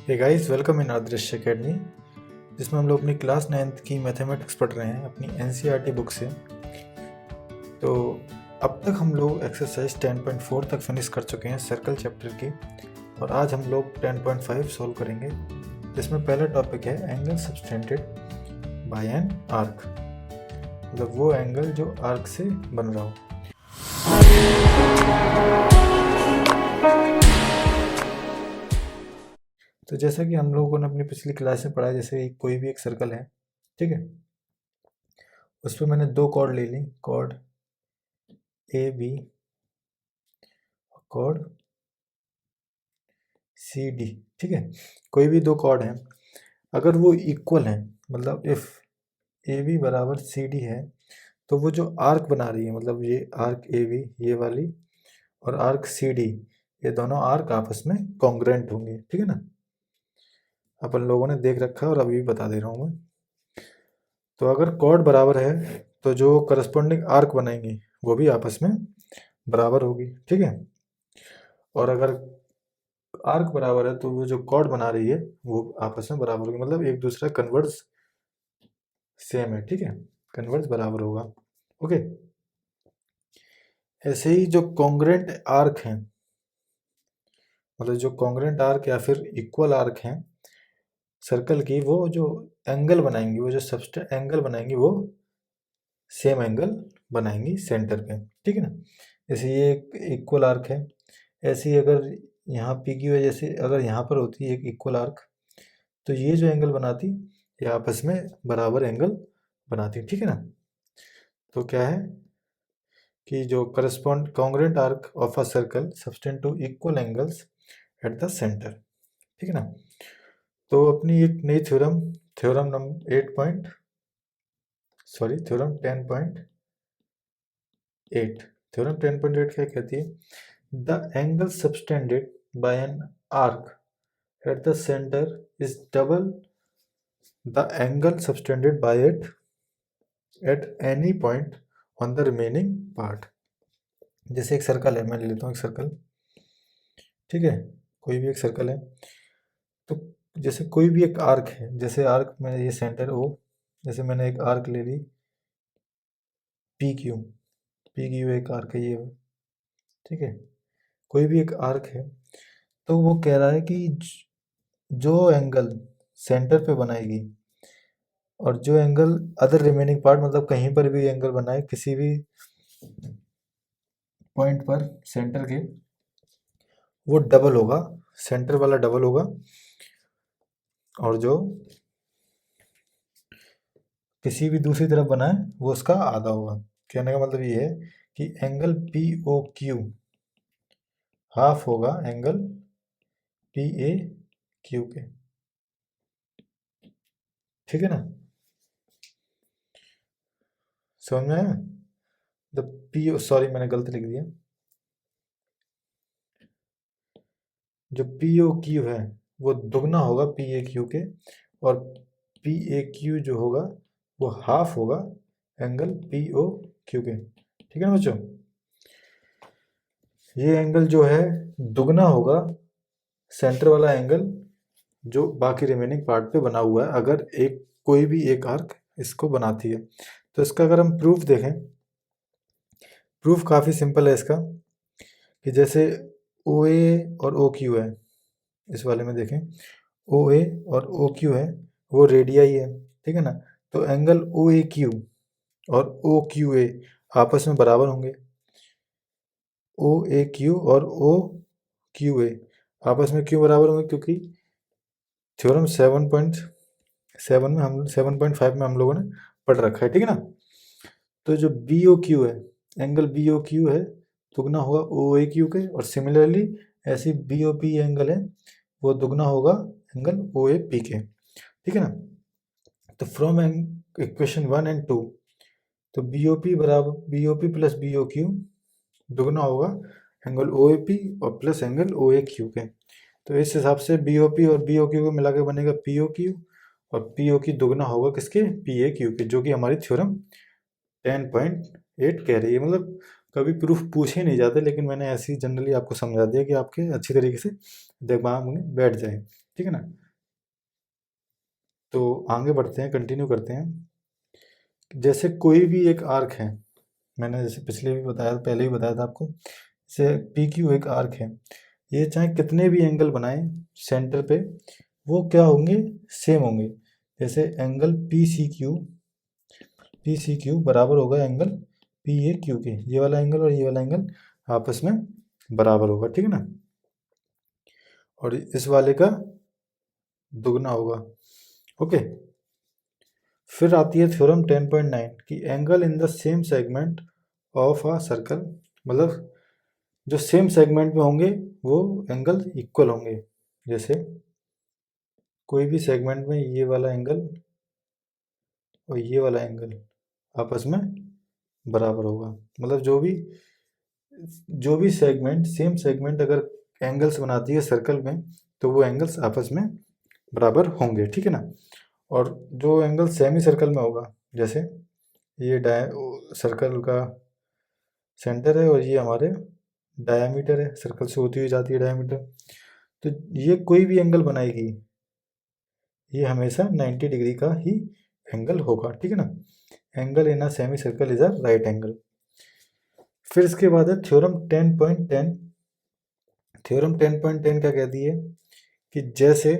Hey guys, welcome in Adarsh Academy, जिसमें हम लोग अपनी क्लास 9th की मैथमेटिक्स पढ़ रहे हैं अपनी एनसीईआरटी बुक से। तो अब तक हम लोग एक्सरसाइज 10.4 तक फिनिश कर चुके हैं सर्कल चैप्टर की, और आज हम लोग 10.5 सॉल्व करेंगे, जिसमें पहला टॉपिक है angle subtended bye an arc, मतलब वो एंगल जो आर्क से बन रहा हो। तो जैसा कि हम लोगों ने अपनी पिछली क्लास में पढ़ा, जैसे कोई भी एक सर्कल है, ठीक है, उस पर मैंने दो कॉर्ड ले ली, chord A B, chord C D, ठीक है। कोई भी दो कॉर्ड हैं, अगर वो इक्वल हैं, मतलब इफ ए बी बराबर सी डी है, तो वो जो आर्क बना रही है, मतलब ये आर्क ए बी ये वाली और आर्क सी डी, ये दोनों आर्क आपस में कॉन्ग्रुएंट होंगे, ठीक है ना। अपन लोगों ने देख रखा है और अभी भी बता दे रहा हूँ मैं। तो अगर कॉर्ड बराबर है तो जो करस्पॉन्डिंग आर्क बनाएंगे वो भी आपस में बराबर होगी, ठीक है। और अगर आर्क बराबर है तो वो जो कॉर्ड बना रही है वो आपस में बराबर होगी, मतलब एक दूसरा कन्वर्स सेम है, ठीक है, कन्वर्स बराबर होगा। ओके, ऐसे ही जो कॉन्ग्रुएंट आर्क हैं, मतलब जो कॉन्ग्रुएंट आर्क या फिर इक्वल आर्क हैं सर्कल की, वो जो एंगल बनाएंगी, वो जो सबटेंड एंगल बनाएंगी, वो सेम एंगल बनाएंगी सेंटर पे, ठीक है ना। जैसे ये एक इक्वल आर्क है, ऐसे ही अगर यहाँ पी की वजह से अगर यहाँ पर होती है एक इक्वल आर्क, तो ये जो एंगल बनाती ये आपस में बराबर एंगल बनाती, ठीक है ना। तो क्या है कि जो correspond congruent arc of a circle subtend to equal angles at the centre, ठीक है ना। तो अपनी एक नई थ्योरम, थ्योरम नंबर 10.8, थ्योरम 10.8 क्या कहती है? The angle subtended bye an arc at the center is double the angle subtended by it at any point on the remaining part। जैसे एक सर्कल है, मैं ले लेता हूँ एक सर्कल, ठीक है, कोई भी एक सर्कल है। तो जैसे कोई भी एक आर्क है, जैसे आर्क में ये सेंटर ओ, जैसे मैंने एक आर्क ले ली पी क्यू एक आर्क है ये, ठीक है, कोई भी एक आर्क है। तो वो कह रहा है कि जो एंगल सेंटर पे बनाएगी और जो एंगल अदर रिमेनिंग पार्ट, मतलब कहीं पर भी एंगल बनाए किसी भी पॉइंट पर सेंटर के, वो डबल होगा, सेंटर वाला डबल होगा, और जो किसी भी दूसरी तरफ बनाए वो उसका आधा होगा। कहने का मतलब ये है कि angle P O Q half होगा एंगल पी ए क्यू के, ठीक है ना। समझ में आया? द पी ओ, सॉरी मैंने गलत लिख दिया, जो पी ओ क्यू है वो दुगना होगा पी ए क्यू के, और पी ए क्यू जो होगा वो हाफ होगा एंगल पी ओ क्यू के, ठीक है ना बच्चों। ये एंगल जो है दुगना होगा सेंटर वाला एंगल जो बाकी रिमेनिंग पार्ट पे बना हुआ है, अगर एक कोई भी एक आर्क इसको बनाती है। तो इसका अगर हम प्रूफ देखें, प्रूफ काफ़ी सिंपल है इसका, कि जैसे ओ ए और ओ क्यू है, इस वाले में देखें ओ ए और ओ क्यू है, वो रेडियाई है, ठीक है ना। तो एंगल ओ ए क्यू और ओ क्यू ए आपस में बराबर होंगे, ओ ए क्यू और ओ क्यू ए आपस में क्यों बराबर होंगे? क्योंकि थ्योरम 7.7 में हम 7.5 में हम लोगों ने पढ़ रखा है, ठीक है ना। तो जो बी ओ क्यू है, एंगल बी ओ क्यू है, दुगना होगा ओ ए क्यू के, और सिमिलरली ऐसी बी ओ पी एंगल है वो दुगना होगा एंगल ओ ए पी के, ठीक है ना। तो फ्रॉम इक्वेशन 1 एंड 2, तो बी ओ पी बराबर B O P plus B O Q दुगना होगा एंगल ओ ए पी और plus angle O A Q के। तो इस हिसाब से बी ओ पी और बी ओ क्यू को मिला के बनेगा पी ओ क्यू, और पी ओ क्यू दुगना होगा किसके? पी ए क्यू के, जो कि हमारी थ्योरम 10.8 कह रही है। मतलब कभी प्रूफ पूछे नहीं जाते, लेकिन मैंने ऐसे ही जनरली आपको समझा दिया कि आपके अच्छी तरीके से दिमाग में बैठ जाए। ठीक है ना। तो आगे बढ़ते हैं, कंटिन्यू करते हैं। जैसे कोई भी एक आर्क है, मैंने जैसे पिछले भी बताया, पहले ही बताया था आपको, जैसे पी क्यू एक आर्क है, ये चाहे कितने भी एंगल बनाए सेंटर पे, वो क्या होंगे, सेम होंगे। जैसे एंगल पी सी क्यू बराबर होगा एंगल पी ए क्यू के, ये वाला एंगल और ये वाला एंगल आपस में बराबर होगा, ठीक है ना। और इस वाले का दुगना होगा। ओके। फिर आती है थ्योरम 10.9 कि angle in the same segment of a circle, मतलब जो सेम सेगमेंट में होंगे वो एंगल इक्वल होंगे। जैसे कोई भी सेगमेंट में ये वाला एंगल और ये वाला एंगल आपस में बराबर होगा, मतलब जो भी सेगमेंट, सेम सेगमेंट अगर एंगल्स बनाती है सर्कल में, तो वो एंगल्स आपस में बराबर होंगे, ठीक है ना। और जो एंगल सेमी सर्कल में होगा, जैसे ये सर्कल का सेंटर है और ये हमारे डायामीटर है, सर्कल से होती हुई जाती है डायामीटर, तो ये कोई भी एंगल बनाएगी, ये हमेशा 90 डिग्री का ही एंगल होगा, ठीक है ना। Angle in a semi circle is a right angle. फिर इसके बाद है थ्योरम 10.10। थ्योरम 10.10 क्या कहती है कि जैसे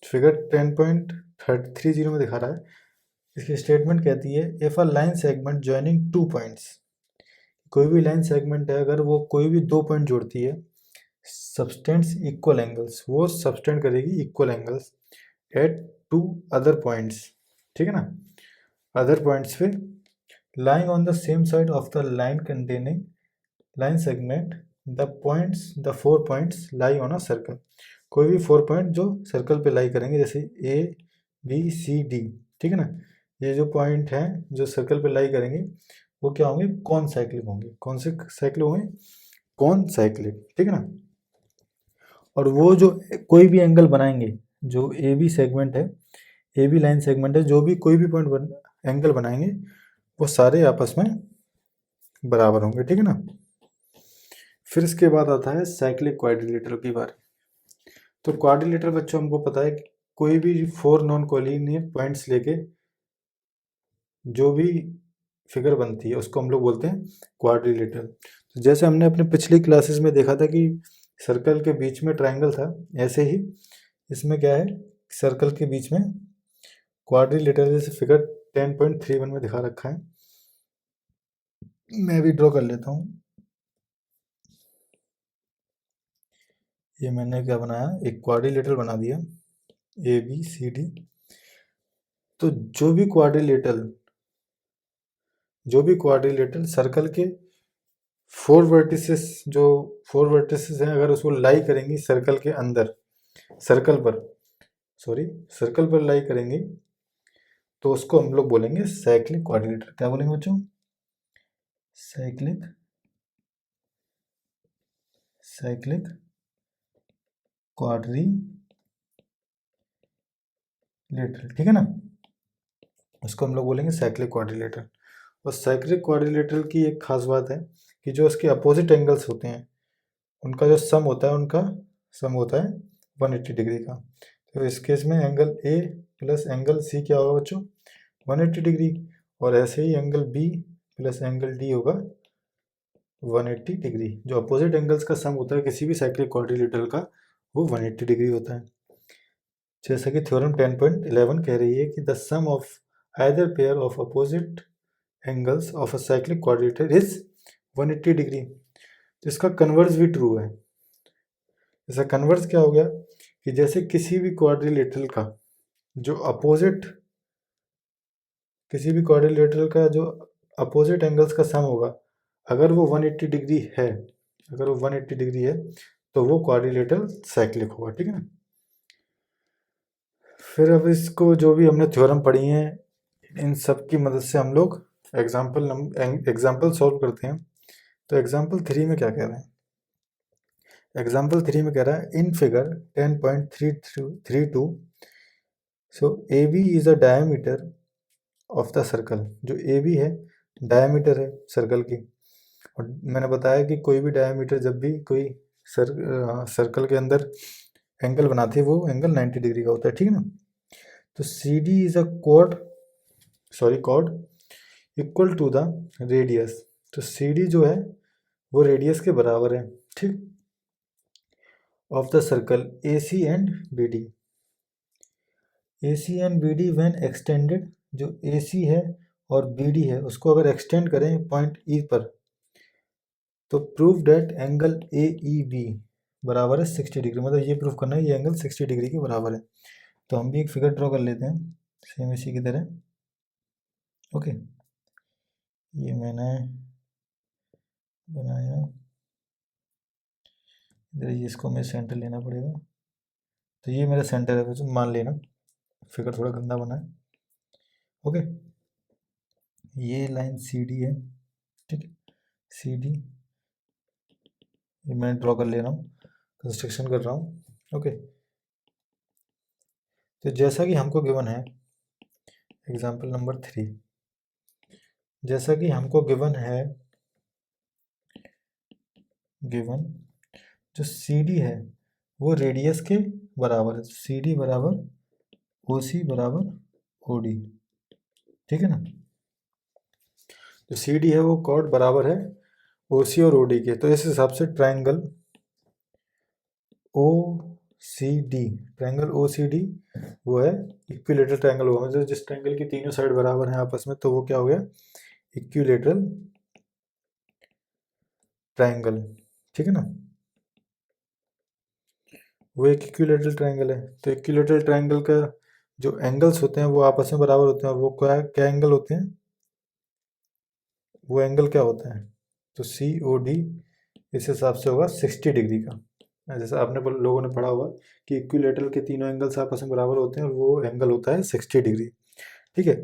फिगर 10.30 में दिखा रहा है, इसकी स्टेटमेंट कहती है if a line segment joining two points, कोई भी लाइन सेगमेंट है अगर वो कोई भी दो पॉइंट जोड़ती है, सबटेंड्स इक्वल एंगल्स, वो सबटेंड करेगी equal angles at two other points, ठीक है ना, अदर पॉइंट्स पे, lying on the same side of the line containing line segment, the 4 points lie on a circle। कोई भी 4 पॉइंट जो सर्कल पे लाई करेंगे, जैसे ए बी सी डी, ठीक है ना, ये जो पॉइंट हैं जो सर्कल पे लाई करेंगे वो क्या होंगे, कौन साइक्लिक होंगे। कौन से साइक्लिक होंगे, कौन साइक्लिक, ठीक है ना। और वो जो कोई भी एंगल बनाएंगे, जो ए बी सेगमेंट है, ए बी लाइन सेगमेंट है, जो भी कोई भी पॉइंट एंगल बनाएंगे वो सारे आपस में बराबर होंगे, ठीक है ना। फिर इसके बाद आता है साइक्लिक क्वाड्रिलेटरल की बारी। तो क्वाड्रिलेटरल बच्चों हमको पता है कि कोई भी 4 नॉन कोलिनियर पॉइंट्स लेके जो भी फिगर बनती है उसको हम लोग बोलते हैं क्वाड्रिलेटरल। तो जैसे हमने अपने पिछली क्लासेस में देखा था कि सर्कल के बीच में ट्रायंगल था, ऐसे ही इसमें क्या है, सर्कल के बीच में क्वाड्रिलेटरल, जैसे फिगर 10.31 में दिखा रखा है। मैं भी ड्रॉ कर लेता हूँ। ये मैंने क्या बनाया, एक क्वाड्रिलेटरल बना दिया, ए बी सी डी। तो जो भी क्वाड्रिलेटरल सर्कल के फोर वर्टिसेस, जो फोर वर्टिसेस हैं, अगर उसको लाई करेंगी सर्कल के अंदर, सर्कल पर, सॉरी सर्कल पर लाई करेंगे, तो उसको हम लोग बोलेंगे साइक्लिक क्वाड्रिलेटरल। क्या बोलेंगे बच्चों, साइक्लिक क्वाड्रिलेटरल, ठीक है ना। उसको हम लोग बोलेंगे साइक्लिक क्वाड्रिलेटरल। और साइक्लिक क्वाड्रिलेटरल की एक खास बात है कि जो उसके अपोजिट एंगल्स होते हैं उनका जो सम होता है, उनका सम होता है 180 डिग्री का। तो इस केस में angle A plus angle C क्या होगा बच्चों, 180 डिग्री। और ऐसे ही angle B plus angle D होगा 180 डिग्री। जो अपोजिट एंगल्स का सम होता है किसी भी साइक्लिक क्वाड्रिलेटरल का, वो 180 डिग्री होता है। जैसा कि थ्योरम 10.11 कह रही है कि the sum of either pair of opposite angles of a cyclic quadrilateral is 180 degree. तो इसका कन्वर्स भी ट्रू है। इसका कन्वर्स क्या हो गया कि जैसे किसी भी क्वाड्रिलेटरल का जो अपोजिट, किसी भी क्वाड्रिलेटरल का जो अपोजिट एंगल्स का सम होगा, अगर वो 180 डिग्री है, अगर वो 180 डिग्री है तो वो क्वाड्रिलेटरल साइक्लिक होगा, ठीक है ना। फिर अब इसको जो भी हमने थ्योरम पढ़ी हैं इन सब की मदद से हम लोग एग्जाम्पल सॉल्व करते हैं। तो एग्जाम्पल 3 में क्या कह रहे हैं, एग्जाम्पल 3 में कह रहा है in figure 10.32 so A B is a diameter of the circle. जो ए बी है डायमीटर है सर्कल की, और मैंने बताया कि कोई भी डायमीटर जब भी कोई सर्कल के अंदर एंगल बनाती है वो एंगल 90 डिग्री का होता है, ठीक है ना। तो C D is a chord equal to the radius. तो सी डी जो है वो रेडियस के बराबर है, ठीक, of the circle A C and B D. A C and B D when extended, जो ए सी है और बी डी है उसको अगर एक्सटेंड करें पॉइंट ई पर, तो prove that angle A E B बराबर है 60 डिग्री। मतलब ये प्रूव करना है ये एंगल 60 डिग्री के बराबर है। तो हम भी एक फिगर ड्रॉ कर लेते हैं सेम इसी की तरह। ओके, ये मैंने बनाया, इधर ये इसको मैं सेंटर लेना पड़ेगा। तो ये मेरा सेंटर है, तो मान लेना फिगर थोड़ा गंदा बना है। ओके, ये लाइन सी डी है, ठीक है, सी डी ये मैं ड्रॉ कर ले रहा हूँ, कंस्ट्रक्शन कर रहा हूँ। ओके, तो जैसा कि हमको गिवन है एग्जाम्पल नंबर 3, जैसा कि हमको गिवन है, गिवन जो सी डी है वो रेडियस के बराबर है। सी डी बराबर ओ सी बराबर ओ डी, ठीक है ना। जो सी डी है वो कॉर्ड बराबर है ओ सी और ओ डी के। तो इस हिसाब से triangle O C D, triangle O C D वो है इक्विलेटरल ट्राइंगल होगा। मतलब जिस ट्राइंगल की तीनों साइड बराबर हैं आपस में, तो वो क्या हो गया, इक्विलेटरल ट्राइंगल, ठीक है ना। वो एक इक्विलेटरल ट्राइंगल है। तो इक्विलेटरल ट्राइंगल का जो एंगल्स होते हैं वो आपस में बराबर होते हैं, और वो क्या क्या एंगल होते हैं, वो एंगल क्या होता है, तो सी ओ डी इस हिसाब से होगा 60 डिग्री का। जैसे आपने लोगों ने पढ़ा होगा कि इक्विलेटरल के तीनों एंगल्स आपस में बराबर होते हैं और वो एंगल होता है 60 डिग्री, ठीक है।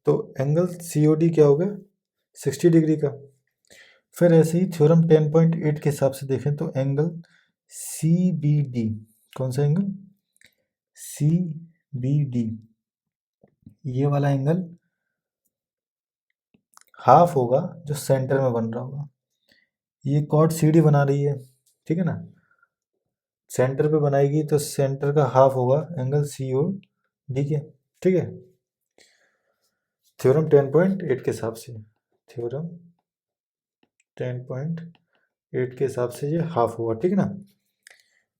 तो एंगल सी ओ डी क्या होगा, 60 डिग्री का। फिर ऐसे ही थ्योरम 10.8 के हिसाब से देखें तो एंगल सी बी डी, कौन सा एंगल, सी बी डी, ये वाला एंगल हाफ होगा जो सेंटर में बन रहा होगा। ये कॉर्ड सी डी बना रही है, ठीक है ना, सेंटर पे बनाएगी तो सेंटर का हाफ होगा एंगल सी ओ डी के, ठीक है। थ्योरम 10.8 के हिसाब से, थ्योरम 10.8 के हिसाब से ये हाफ होगा, ठीक है ना।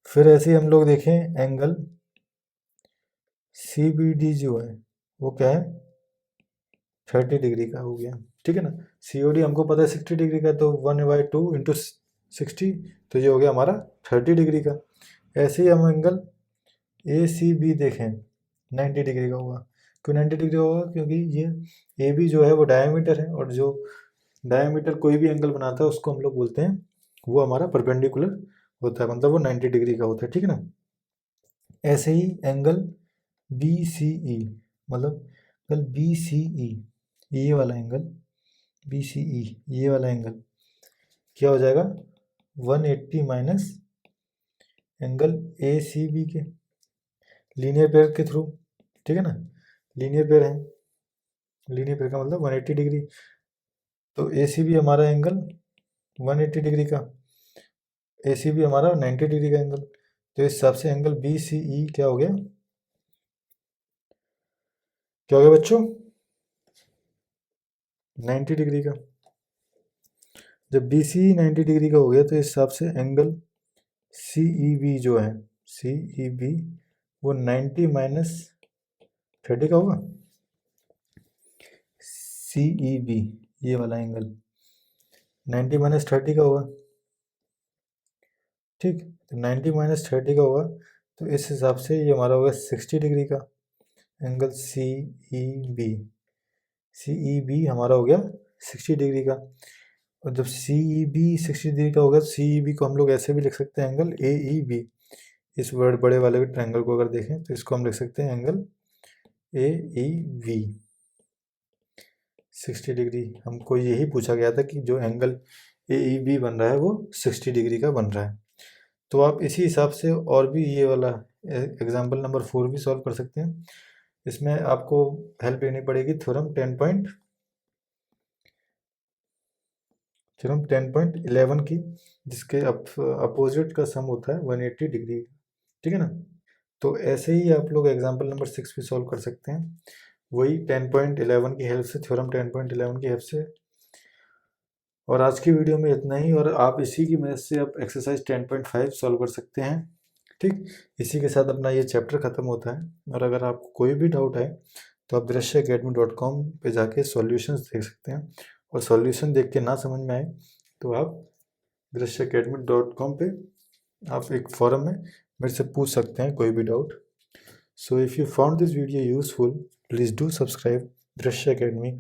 फिर ऐसे ही हम लोग देखें एंगल सी बी डी जो है वो क्या है, 30 डिग्री का हो गया, ठीक है ना। सी ओ डी हमको पता है 60 डिग्री का, तो 1/2 इंटू 60, तो ये हो गया हमारा 30 डिग्री का। ऐसे ही हम एंगल ए सी बी देखें 90 डिग्री का होगा। क्यों 90 डिग्री होगा, क्योंकि ये ए बी जो है वो डायमीटर है, और जो डायमीटर कोई भी एंगल बनाता है उसको हम लोग बोलते हैं वो हमारा परपेंडिकुलर होता है, मतलब वो 90 डिग्री का होता है, ठीक है ना। ऐसे ही एंगल बी सी ई, मतलब एंगल बी सी ई, ये वाला एंगल बी सी ई, ये वाला एंगल क्या हो जाएगा, 180 minus angle A C B के, लीनियर पेयर के थ्रू, ठीक है ना, लीनियर पेयर है, लीनियर पेयर का मतलब 180 डिग्री। तो ए सी बी हमारा एंगल 180 डिग्री का, ए सी बी हमारा 90 डिग्री का एंगल। तो इस हिसाब से एंगल बी सी ई क्या हो गया, क्या हो गया बच्चों, 90 डिग्री का। जब बी सी ई 90 डिग्री का हो गया तो इस हिसाब से एंगल सी ई बी जो है, सी ई बी वो 90 माइनस 30 का होगा। सी ई बी ये वाला एंगल 90 माइनस 30 का होगा, ठीक। तो 90 माइनस 30 का होगा, तो इस हिसाब से ये हमारा होगा 60 डिग्री का एंगल सी ई बी। सी ई बी हमारा हो गया 60 डिग्री का। और जब सी ई बी 60 डिग्री का होगा तो सी ई बी को हम लोग ऐसे भी लिख सकते हैं एंगल ए ई बी। इस वर्ड बड़े वाले ट्रायंगल को अगर देखें तो इसको हम लिख सकते हैं angle A E V 60 degree. हमको यही पूछा गया था कि जो एंगल ए ई बी बन रहा है वो 60 डिग्री का बन रहा है। तो आप इसी हिसाब से और भी ये वाला एग्जाम्पल नंबर 4 भी सॉल्व कर सकते हैं। इसमें आपको हेल्प लेनी पड़ेगी थ्योरम 10.11 की, जिसके अपोजिट का सम होता है 180 डिग्री। ठीक है ना। तो ऐसे ही आप लोग एग्जाम्पल नंबर 6 भी सॉल्व कर सकते हैं, वही 10.11 की हेल्प से, थ्योरम 10.11 की हेल्प से। और आज की वीडियो में इतना ही, और आप इसी की मदद से आप एक्सरसाइज 10.5 सॉल्व कर सकते हैं। ठीक, इसी के साथ अपना ये चैप्टर ख़त्म होता है। और अगर आपको कोई भी डाउट है तो आप drishyaacademy.com पे जाके सॉल्यूशंस देख सकते हैं, और सॉल्यूशन देख के ना समझ में आए तो आप drishyaacademy.com पे आप एक फॉरम में मेरे से पूछ सकते हैं कोई भी doubt. So if you found this video useful, please do subscribe Drishya Academy।